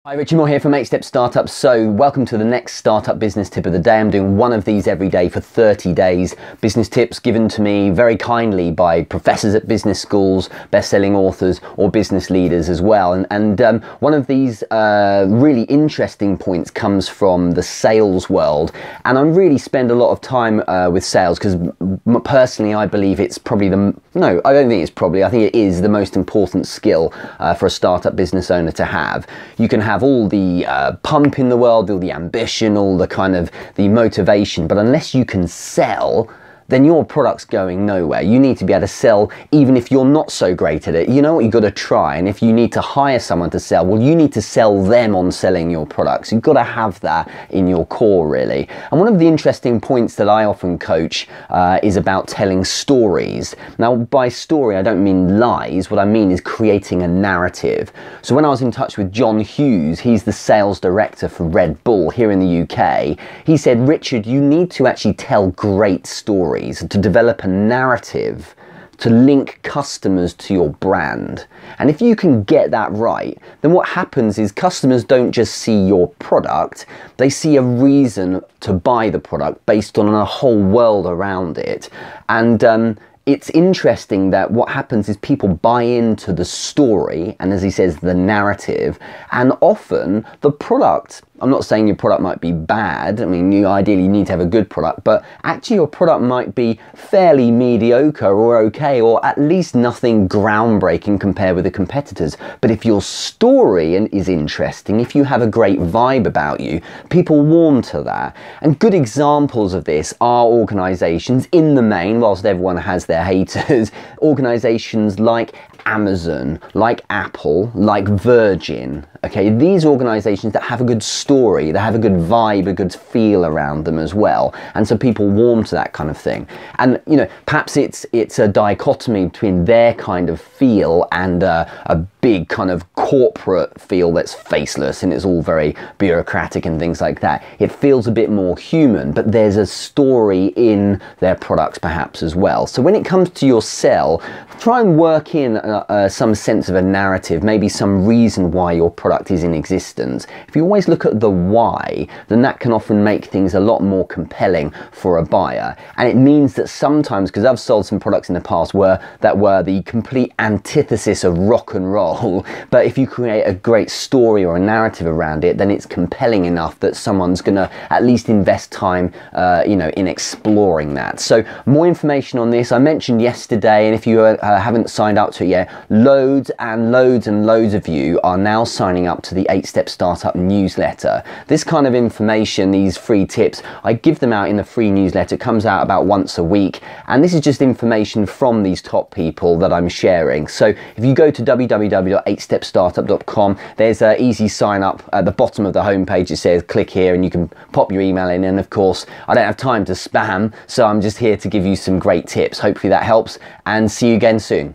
Hi, Richie Moore here from 8-Step-Startup. So welcome to the next startup business tip of the day. I'm doing one of these every day for 30 days. Business tips given to me very kindly by professors at business schools, best-selling authors, or business leaders as well. And one of these really interesting points comes from the sales world. And I really spend a lot of time with sales because personally I believe it's probably I don't think it's probably, I think it is the most important skill for a startup business owner to have. You can have all the pump in the world, all the ambition, all the kind of the motivation, but unless you can sell, then your product's going nowhere. You need to be able to sell even if you're not so great at it. You know what, you've got to try. And if you need to hire someone to sell, well, you need to sell them on selling your products. You've got to have that in your core, really. And one of the interesting points that I often coach is about telling stories. Now, by story, I don't mean lies. What I mean is creating a narrative. So when I was in touch with John Hughes, he's the sales director for Red Bull here in the UK, he said, Richard, you need to actually tell great stories, to develop a narrative to link customers to your brand. And if you can get that right, then what happens is customers don't just see your product, they see a reason to buy the product based on a whole world around it. And it's interesting that what happens is people buy into the story, and as he says, the narrative, and often the product, I'm not saying your product might be bad, I mean, you ideally need to have a good product, but actually your product might be fairly mediocre or okay, or at least nothing groundbreaking compared with the competitors. But if your story is interesting, if you have a great vibe about you, people warm to that. And good examples of this are organizations in the main, whilst everyone has their haters, organizations like Amazon, like Apple, like Virgin. Okay, these organizations that have a good story, they have a good vibe, a good feel around them as well. And so people warm to that kind of thing. And, you know, perhaps it's a dichotomy between their kind of feel and a big kind of corporate feel that's faceless and it's all very bureaucratic and things like that. It feels a bit more human, but there's a story in their products perhaps as well. So when it comes to your sell, try and work in some sense of a narrative, maybe some reason why your product is in existence. If you always look at the why, then that can often make things a lot more compelling for a buyer. And it means that sometimes, because I've sold some products in the past that were the complete antithesis of rock and roll, but if you create a great story or a narrative around it, then it's compelling enough that someone's gonna at least invest time in exploring that. So more information on this I mentioned yesterday, and if you haven't signed up to it yet, loads and loads and loads of you are now signing up to the 8-Step Startup newsletter. This kind of information, these free tips, I give them out in the free newsletter. It comes out about once a week, and this is just information from these top people that I'm sharing. So if you go to www.8stepstartup.com, there's an easy sign up at the bottom of the homepage. It says click here and you can pop your email in, and of course I don't have time to spam, so I'm just here to give you some great tips. Hopefully that helps, and see you again soon.